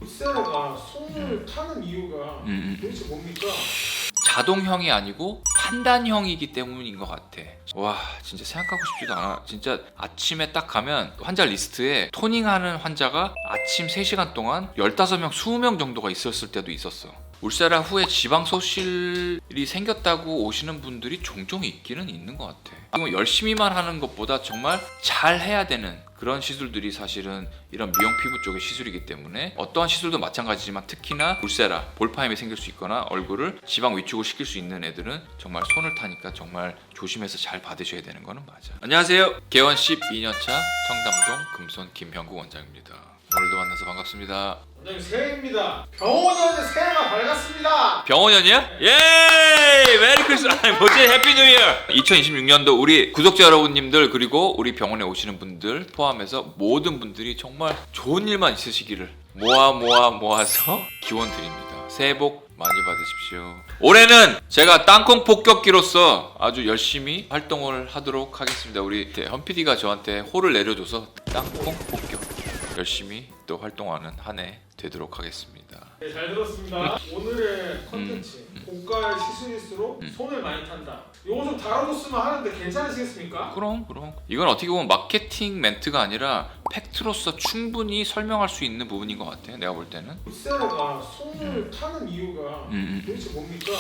울세라가 손을 타는 이유가 도대체 뭡니까? 자동형이 아니고 판단형이기 때문인 것 같아. 와, 진짜 생각하고 싶지도 않아. 진짜 아침에 딱 가면 환자 리스트에 토닝하는 환자가 아침 3시간 동안 15명, 20명 정도가 있었을 때도 있었어. 울세라 후에 지방 소실이 생겼다고 오시는 분들이 종종 있기는 있는 것 같아. 그럼 열심히만 하는 것보다 정말 잘 해야 되는 그런 시술들이 사실은 이런 미용 피부 쪽의 시술이기 때문에 어떠한 시술도 마찬가지지만 특히나 울세라, 볼파임이 생길 수 있거나 얼굴을 지방 위축을 시킬 수 있는 애들은 정말 손을 타니까 정말 조심해서 잘 받으셔야 되는 거는 맞아. 안녕하세요. 개원 12년차 청담동 금손 김형구 원장입니다. 오늘도 만나서 반갑습니다. 원장님 새해입니다. 병원연의 새해가 밝았습니다. 병원연이야? 예! 메리 크리스마스! 아니 뭐지? 해피 뉴 이어! 2026년도 우리 구독자 여러분님들 그리고 우리 병원에 오시는 분들 포함해서 모든 분들이 정말 좋은 일만 있으시기를 모아서 기원 드립니다. 새해 복 많이 받으십시오. 올해는 제가 땅콩 폭격기로서 아주 열심히 활동을 하도록 하겠습니다. 우리 현PD가 저한테 호를 내려줘서 땅콩 폭격 열심히 또 활동하는 한 해 되도록 하겠습니다. 네, 잘 들었습니다. 오늘의 컨텐츠 고가의 시술일수록 손을 많이 탄다. 이거 좀 다뤄줬으면 하는데 괜찮으시겠습니까? 그럼 이건 어떻게 보면 마케팅 멘트가 아니라 팩트로서 충분히 설명할 수 있는 부분인 것 같아. 내가 볼 때는 울세라가 손을 타는 이유가 도대체 뭡니까?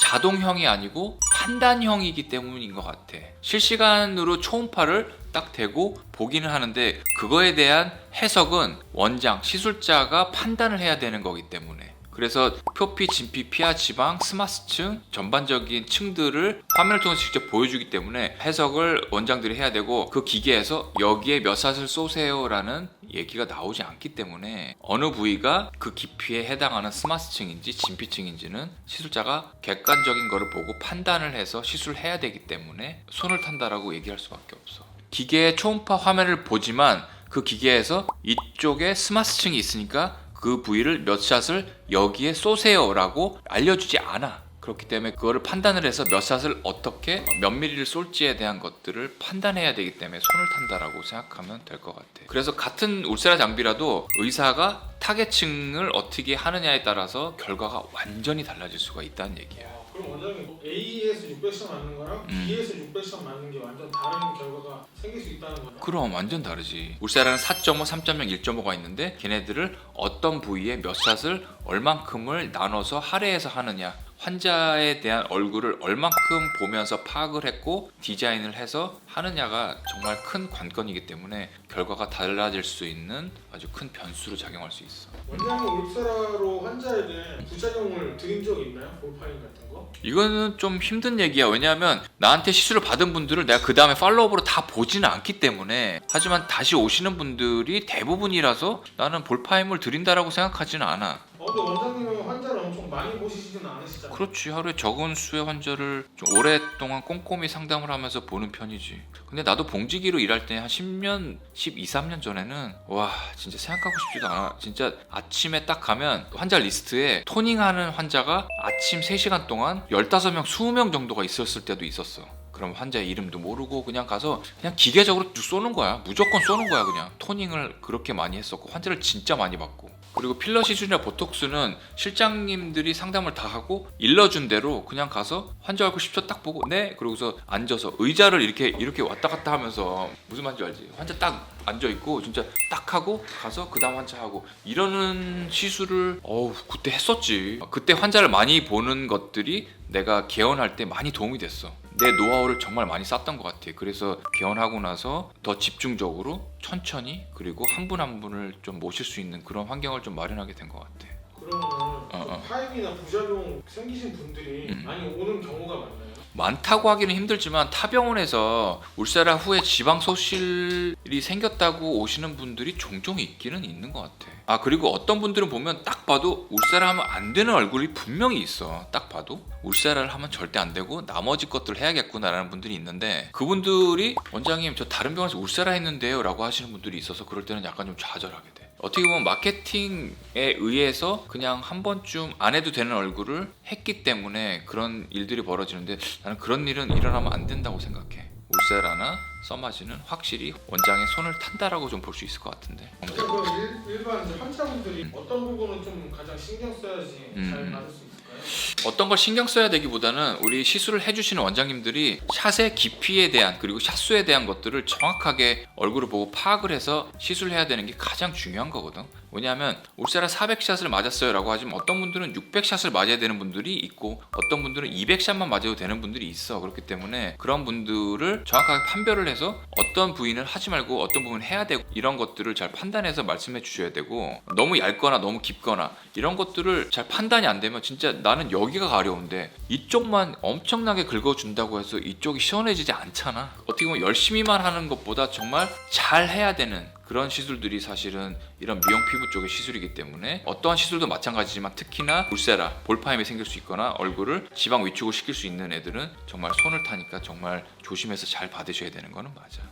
자동형이 아니고 판단형이기 때문인 것 같아. 실시간으로 초음파를 딱 대고 보기는 하는데 그거에 대한 해석은 원장, 시술자가 판단을 해야 되는 거기 때문에 그래서 표피, 진피, 피하, 지방, 스마스층 전반적인 층들을 화면을 통해서 직접 보여주기 때문에 해석을 원장들이 해야 되고 그 기계에서 여기에 몇 샷을 쏘세요 라는 얘기가 나오지 않기 때문에 어느 부위가 그 깊이에 해당하는 스마스층인지 진피층인지는 시술자가 객관적인 거를 보고 판단을 해서 시술을 해야 되기 때문에 손을 탄다라고 얘기할 수밖에 없어. 기계의 초음파 화면을 보지만 그 기계에서 이쪽에 스마스층이 있으니까 그 부위를 몇 샷을 여기에 쏘세요 라고 알려주지 않아. 그렇기 때문에 그거를 판단을 해서 몇 샷을 어떻게 몇 미리를 쏠지에 대한 것들을 판단해야 되기 때문에 손을 탄다라고 생각하면 될 것 같아. 그래서 같은 울세라 장비라도 의사가 타겟층을 어떻게 하느냐에 따라서 결과가 완전히 달라질 수가 있다는 얘기야. 그럼 원장님 A에서 600샷 맞는 거랑 B에서 600샷 맞는 게 완전 다른 결과가 생길 수 있다는 거죠? 그럼 완전 다르지. 울세라는 4.5, 3.0, 1.5가 있는데 걔네들을 어떤 부위에 몇 샷을 얼만큼을 나눠서 할애해서 하느냐, 환자에 대한 얼굴을 얼만큼 보면서 파악을 했고 디자인을 해서 하느냐가 정말 큰 관건이기 때문에 결과가 달라질 수 있는 아주 큰 변수로 작용할 수 있어. 원장님 울세라로 환자에게 부작용을 드린 적 있나요? 볼파인 같은 거? 이거는 좀 힘든 얘기야. 왜냐하면 나한테 시술을 받은 분들을 내가 그 다음에 팔로우업으로 다 보지는 않기 때문에. 하지만 다시 오시는 분들이 대부분이라서 나는 볼파임을 드린다라고 생각하지는 않아. 근데 원장님은 환자를 엄청 많이 보시지는 않으시잖아요. 그렇지. 하루에 적은 수의 환자를 좀 오랫동안 꼼꼼히 상담을 하면서 보는 편이지. 근데 나도 봉지기로 일할 때 한 10년, 12, 13년 전에는 와 진짜 생각하고 싶지도 않아. 진짜 아침에 딱 가면 환자 리스트에 토닝하는 환자가 아침 3시간 동안 15명, 20명 정도가 있었을 때도 있었어. 그럼 환자의 이름도 모르고 그냥 가서 그냥 기계적으로 쏘는 거야. 무조건 쏘는 거야. 그냥 토닝을 그렇게 많이 했었고 환자를 진짜 많이 받고. 그리고 필러 시술이나 보톡스는 실장님들이 상담을 다 하고 일러준 대로 그냥 가서 환자 얼굴 10초 딱 보고 네 그러고서 앉아서 의자를 이렇게 왔다 갔다 하면서 무슨 말인지 알지? 환자 딱 앉아있고 진짜 딱 하고 가서 그 다음 환자 하고 이러는 시술을 그때 했었지. 그때 환자를 많이 보는 것들이 내가 개원할 때 많이 도움이 됐어. 내 노하우를 정말 많이 쌓던 것 같아. 그래서 개원하고 나서 더 집중적으로 천천히 그리고 한 분 한 분을 좀 모실 수 있는 그런 환경을 좀 마련하게 된 것 같아. 그러면 파임이나 부작용 생기신 분들이 많이 오는 경우가 많나요? 많다고 하기는 힘들지만 타 병원에서 울세라 후에 지방 소실이 생겼다고 오시는 분들이 종종 있기는 있는 것 같아. 그리고 어떤 분들은 보면 딱 봐도 울세라 하면 안 되는 얼굴이 분명히 있어. 딱 봐도 울세라를 하면 절대 안 되고 나머지 것들을 해야겠구나라는 분들이 있는데 그분들이 원장님 저 다른 병원에서 울세라 했는데요 라고 하시는 분들이 있어서 그럴 때는 약간 좀 좌절하게 돼. 어떻게 보면 마케팅에 의해서 그냥 한 번쯤 안 해도 되는 얼굴을 했기 때문에 그런 일들이 벌어지는데 나는 그런 일은 일어나면 안 된다고 생각해. 울세라나 써마지는 확실히 원장의 손을 탄다라고 좀 볼 수 있을 것 같은데. 그럼 일반 이제 환자분들이 어떤 부분은 좀 가장 신경 써야지 잘 받을 수 있을까요? 어떤 걸 신경 써야 되기보다는 우리 시술을 해주시는 원장님들이 샷의 깊이에 대한 그리고 샷수에 대한 것들을 정확하게 얼굴을 보고 파악을 해서 시술을 해야 되는 게 가장 중요한 거거든. 왜냐하면 울세라 400샷을 맞았어요 라고 하지만 어떤 분들은 600샷을 맞아야 되는 분들이 있고 어떤 분들은 200샷만 맞아도 되는 분들이 있어. 그렇기 때문에 그런 분들을 정확하게 판별을 해서 어떤 부위는 하지 말고 어떤 부분은 해야 되고 이런 것들을 잘 판단해서 말씀해 주셔야 되고, 너무 얇거나 너무 깊거나 이런 것들을 잘 판단이 안 되면 진짜 나는 여기가 가려운데 이쪽만 엄청나게 긁어준다고 해서 이쪽이 시원해지지 않잖아. 어떻게 보면 열심히만 하는 것보다 정말 잘 해야 되는 그런 시술들이 사실은 이런 미용 피부 쪽의 시술이기 때문에 어떠한 시술도 마찬가지지만 특히나 울세라, 볼파임이 생길 수 있거나 얼굴을 지방 위축을 시킬 수 있는 애들은 정말 손을 타니까 정말 조심해서 잘 받으셔야 되는 거는 맞아.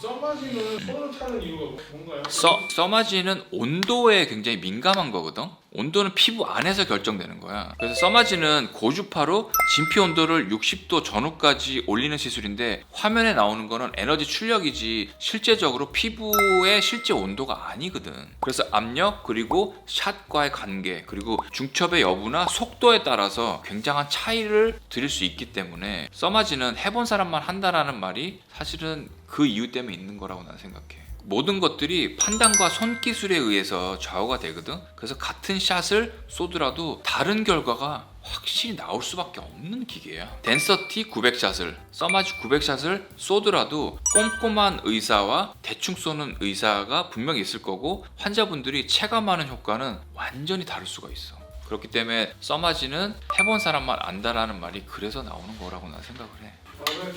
써마지는 손을 타는 이유가 뭔가요? 써마지는 온도에 굉장히 민감한 거거든. 온도는 피부 안에서 결정되는 거야. 그래서 써마지는 고주파로 진피 온도를 60도 전후까지 올리는 시술인데 화면에 나오는 거는 에너지 출력이지 실제적으로 피부의 실제 온도가 아니거든. 그래서 압력 그리고 샷과의 관계 그리고 중첩의 여부나 속도에 따라서 굉장한 차이를 드릴 수 있기 때문에 써마지는 해본 사람만 한다라는 말이 사실은 그 이유 때문에 있는 거라고 난 생각해. 모든 것들이 판단과 손기술에 의해서 좌우가 되거든. 그래서 같은 샷을 쏘더라도 다른 결과가 확실히 나올 수밖에 없는 기계야. 덴서티 900샷을, 써마지 900샷을 쏘더라도 꼼꼼한 의사와 대충 쏘는 의사가 분명히 있을 거고 환자분들이 체감하는 효과는 완전히 다를 수가 있어. 그렇기 때문에 써마지는 해본 사람만 안다라는 말이 그래서 나오는 거라고 난 생각을 해.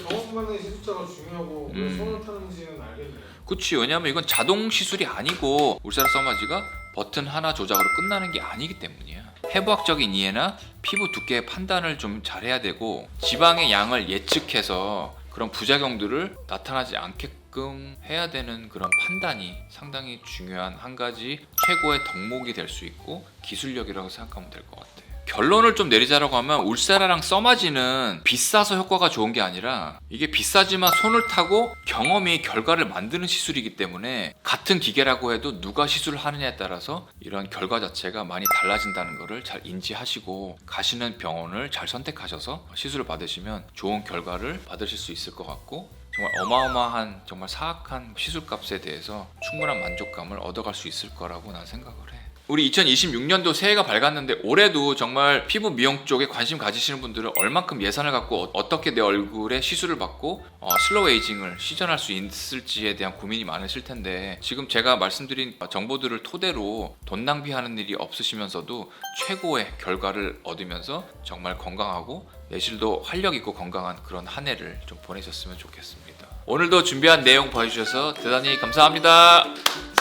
경험받는 시술자가 중요하고 왜 손을 타는지는 알겠네요. 그치. 왜냐면 이건 자동 시술이 아니고 울세라 써마지가 버튼 하나 조작으로 끝나는 게 아니기 때문이야. 해부학적인 이해나 피부 두께의 판단을 좀 잘해야 되고 지방의 양을 예측해서 그런 부작용들을 나타나지 않게끔 해야 되는 그런 판단이 상당히 중요한 한 가지 최고의 덕목이 될 수 있고 기술력이라고 생각하면 될 것 같아. 결론을 좀 내리자라고 하면 울세라랑 써마지는 비싸서 효과가 좋은 게 아니라 이게 비싸지만 손을 타고 경험이 결과를 만드는 시술이기 때문에 같은 기계라고 해도 누가 시술을 하느냐에 따라서 이런 결과 자체가 많이 달라진다는 것을 잘 인지하시고 가시는 병원을 잘 선택하셔서 시술을 받으시면 좋은 결과를 받으실 수 있을 것 같고 정말 어마어마한 정말 사악한 시술값에 대해서 충분한 만족감을 얻어갈 수 있을 거라고 난 생각을 해. 우리 2026년도 새해가 밝았는데 올해도 정말 피부 미용 쪽에 관심 가지시는 분들은 얼만큼 예산을 갖고 어떻게 내 얼굴에 시술을 받고 슬로우 에이징을 시전할 수 있을지에 대한 고민이 많으실 텐데 지금 제가 말씀드린 정보들을 토대로 돈 낭비하는 일이 없으시면서도 최고의 결과를 얻으면서 정말 건강하고 내실도 활력 있고 건강한 그런 한 해를 좀 보내셨으면 좋겠습니다. 오늘도 준비한 내용 봐주셔서 대단히 감사합니다.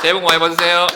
새해 복 많이 받으세요.